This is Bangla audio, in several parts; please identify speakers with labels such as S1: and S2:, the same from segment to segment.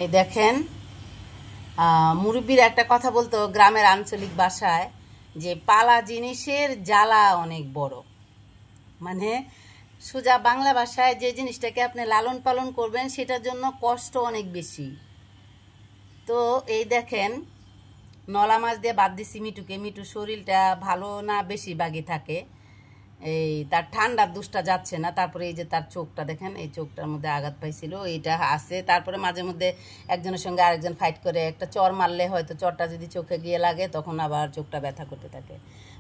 S1: এই দেখেন, মুরব্বীরা একটা কথা বলতো গ্রামের আঞ্চলিক ভাষায় যে পালা জিনিসের জ্বালা অনেক বড়। মানে সোজা বাংলা ভাষায় যে জিনিসটাকে আপনি লালন পালন করবেন সেটার জন্য কষ্ট অনেক বেশি। তো এই দেখেন, নলা মাছ দিয়ে বাদ দিছি মিটুকে। মিটু শরীরটা ভালো না, বেশি বাগি থাকে, এই তার ঠান্ডার দুষ্টা যাচ্ছে না। তারপরে এই যে তার চোখটা দেখেন, এই চোখটার মধ্যে আঘাত পাইছিল, এইটা আছে। তারপরে মাঝে মধ্যে একজনের সঙ্গে আরেকজন ফাইট করে, একটা চর মারলে হয়তো চরটা যদি চোখে গিয়ে লাগে তখন আবার চোখটা ব্যথা করতে থাকে।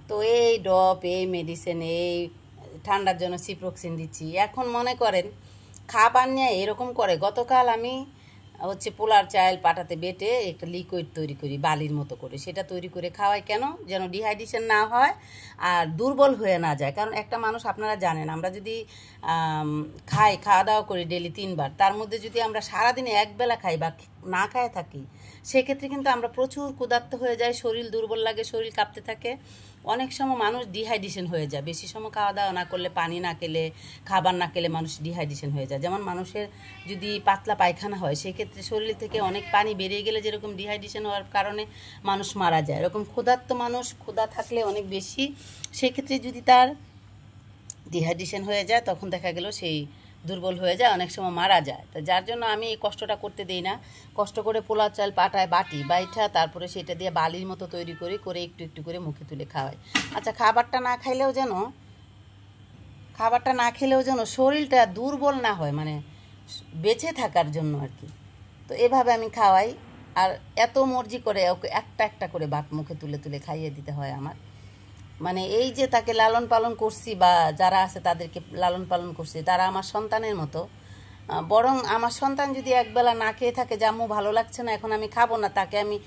S1: তো এই ড্রপ, এই মেডিসিন, এই ঠান্ডার জন্য সিপ্রোক্সিন দিচ্ছি। এখন মনে করেন খাবার নিয়ে এরকম করে। গতকাল আমি পোলার চাল পাটাতে বেটে একটা লিকুইড তৈরি করি বালির মতো করে, সেটা তৈরি করে খাওয়াই। কেন? যেন ডিহাইড্রেশন না হয় আর দুর্বল হয়ে না যায়। কারণ একটা মানুষ, আপনারা জানেন, আমরা যদি খাওয়া দাওয়া করি ডেলি 3 বার, তার মধ্যে যদি আমরা সারাদিনে একবেলা খাই বা না খায় থাকি, সেক্ষেত্রে কিন্তু আমরা প্রচুর ক্ষুধার্ত হয়ে যাই, শরীর দুর্বল লাগে, শরীর কাঁপতে থাকে। অনেক সময় মানুষ ডিহাইড্রেশন হয়ে যায়। বেশি সময় খাওয়া দাওয়া না করলে, পানি না খেলে, খাবার না খেলে মানুষ ডিহাইড্রেশন হয়ে যায়। যেমন মানুষের যদি পাতলা পায়খানা হয়, সেক্ষেত্রে শরীর থেকে অনেক পানি বেরিয়ে গেলে যেরকম ডিহাইড্রেশন হওয়ার কারণে মানুষ মারা যায়, এরকম ক্ষুধার্ত মানুষ ক্ষুধা থাকলে অনেক বেশি, সেক্ষেত্রে যদি তার ডিহাইড্রেশন হয়ে যায় তখন দেখা গেল সেই দুর্বল হয়ে যায়, অনেক সময় মারা যায়। তো যার জন্য আমি এই কষ্টটা করতে দিই না। কষ্ট করে পোলার চাল পাটায় বাইঠা তারপরে সেটা দিয়ে বালির মতো তৈরি করে একটু একটু করে মুখে তুলে খাওয়াই। আচ্ছা, খাবারটা না খেলেও যেন শরীরটা দুর্বল না হয়, মানে বেঁচে থাকার জন্য আর কি। তো এভাবে আমি খাওয়াই। আর এত মর্জি করে ওকে একটা একটা করে ভাত মুখে তুলে তুলে খাইয়ে দিতে হয় আমার। মানে এই যে তাকে লালন পালন করছি, বা যারা আছে তাদেরকে লালন পালন করছি, তারা আমার সন্তানের মতো। বরং আমার সন্তান যদি একবেলা না খেয়ে থাকে, যে আম্মু ভালো লাগছে না, এখন আমি খাবো না, তাকে আমি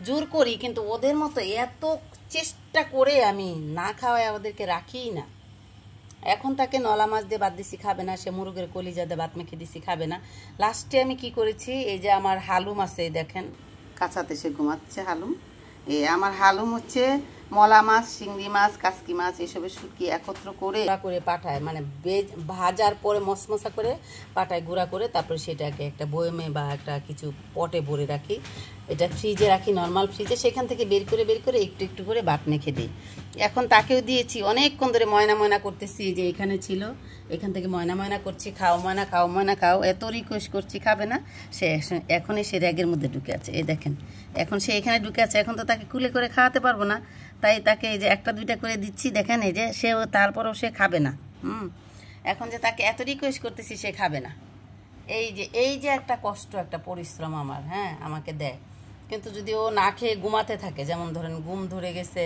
S1: জোর করি, কিন্তু ওদের মতো এত চেষ্টা করে আমি না খাওয়ায় ওদেরকে রাখিই না। এখন তাকে নলা মাছ দিয়ে বাদ দিছি, খাবে না। সে মুরগের কলিজা দিয়ে ভাত মেখে দিছি, খাবে না। লাস্টে আমি কি করেছি, এই যে আমার হালুম আছে, দেখেন কাঁচাতে সে ঘুমাচ্ছে হালুম। আমার হালুম হচ্ছে মলা মাছ, চিংড়ি মাছ, কাসকি মাছ এসবের শুকিয়ে একত্র করে পাঠায়, মানে ভাজার পরে মশমশা করে পাঠায় গুঁড়া করে, তারপরে সেটাকে একটা বয়মে বা একটা কিছু পটে ভরে রাখি। এটা ফ্রিজে রাখি, নর্মাল ফ্রিজে। সেখান থেকে বের করে একটু একটু করে ভাত মেখে দিই। এখন তাকেও দিয়েছি, অনেকক্ষণ ধরে ময়না করতেছি, যে এখানে ছিল, এখান থেকে ময়না করছি, খাও ময়না খাও, এত রিকোয়েস্ট করছি, খাবে না। সে এখনই সে র্যাগের মধ্যে ঢুকে আছে, এই দেখেন, এখন সে এখানে ঢুকে আছে। এখন তো তাকে কুলে করে খাওয়াতে পারবো না, তাই তাকে এই যে একটা দুইটা করে দিচ্ছি, দেখেন, এই যে সেও, তারপরেও সে খাবে না। এখন যে তাকে এত রিকোয়েস্ট করতেছি, সে খাবে না। এই যে একটা কষ্ট, একটা পরিশ্রম আমার, হ্যাঁ, আমাকে দেয়। কিন্তু যদি ও না খেয়ে ঘুমাতে থাকে, যেমন ধরেন ঘুম ধরে গেছে,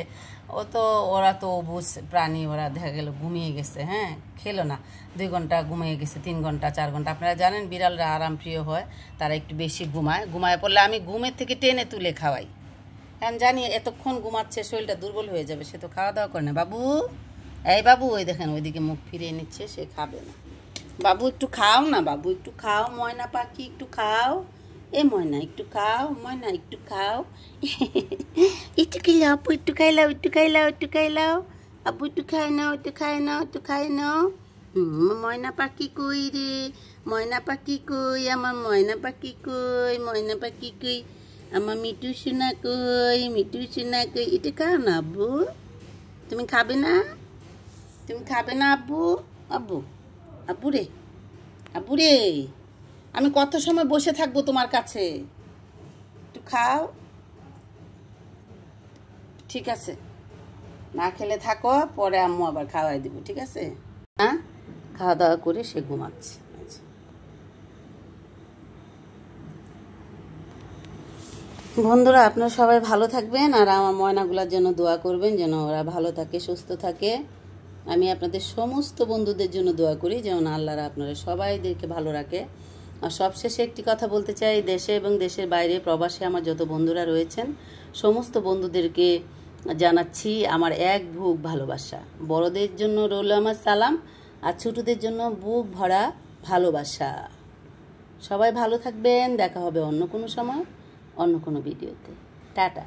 S1: ওরা তো বুঝ প্রাণী, ওরা দেখা গেল ঘুমিয়ে গেছে, হ্যাঁ, খেলো না, 2 ঘন্টা ঘুমিয়ে গেছে, 3 ঘন্টা 4 ঘন্টা। আপনারা জানেন বিড়ালরা আরাম প্রিয় হয়, তারা একটু বেশি ঘুমায় পড়লে আমি ঘুমের থেকে টেনে তুলে খাওয়াই। কারণ জানি এতক্ষণ ঘুমাচ্ছে, শরীরটা দুর্বল হয়ে যাবে, সে তো খাওয়া দাওয়া করে না। বাবু, এই বাবু, ওই দেখেন ওইদিকে মুখ ফিরিয়ে নিচ্ছে, সে খাবে না। বাবু একটু খাও না, বাবু একটু খাও, ময়না পাখি একটু খাও, এ ময়না একটু খাও, ময়না একটু খাও, একটু খাইলাও, আপু একটু খাইলাও, আপু একটু খাই নাও। ময়না পাখি কই রে, ময়না পাখি কই, আমার ময়না পাখি কই, আমার মিটু সোনা কই, এটা খাও না আব্বু, তুমি খাবে না আব্বু? আব্বু রে, আমি কত সময় বসে থাকবো তোমার কাছে, একটু খাও। ঠিক আছে, না খেলে থাকো, পরে আম্মু আবার খাওয়াই দিব, ঠিক আছে? হ্যাঁ, খাওয়া দাওয়া করে সে ঘুমাচ্ছে। বন্ধুরা, আপনারা সবাই ভালো থাকবেন, আর আমার ময়নাগুলোর জন্য দোয়া করবেন, যেন ওরা ভালো থাকে, সুস্থ থাকে। আমি আপনাদের সমস্ত বন্ধুদের জন্য দোয়া করি, যেমন আল্লাহরা আপনারা সবাইদেরকে ভালো রাখে। আর সবশেষে একটি কথা বলতে চাই, দেশে এবং দেশের বাইরে প্রবাসে আমার যত বন্ধুরা রয়েছেন, সমস্ত বন্ধুদেরকে জানাচ্ছি আমার এক বুক ভালোবাসা। বড়দের জন্য রইল আমার সালাম, আর ছোটদের জন্য বুক ভরা ভালোবাসা। সবাই ভালো থাকবেন, দেখা হবে অন্য কোনো সময়, অন্য কোনো ভিডিওতে। টাটা।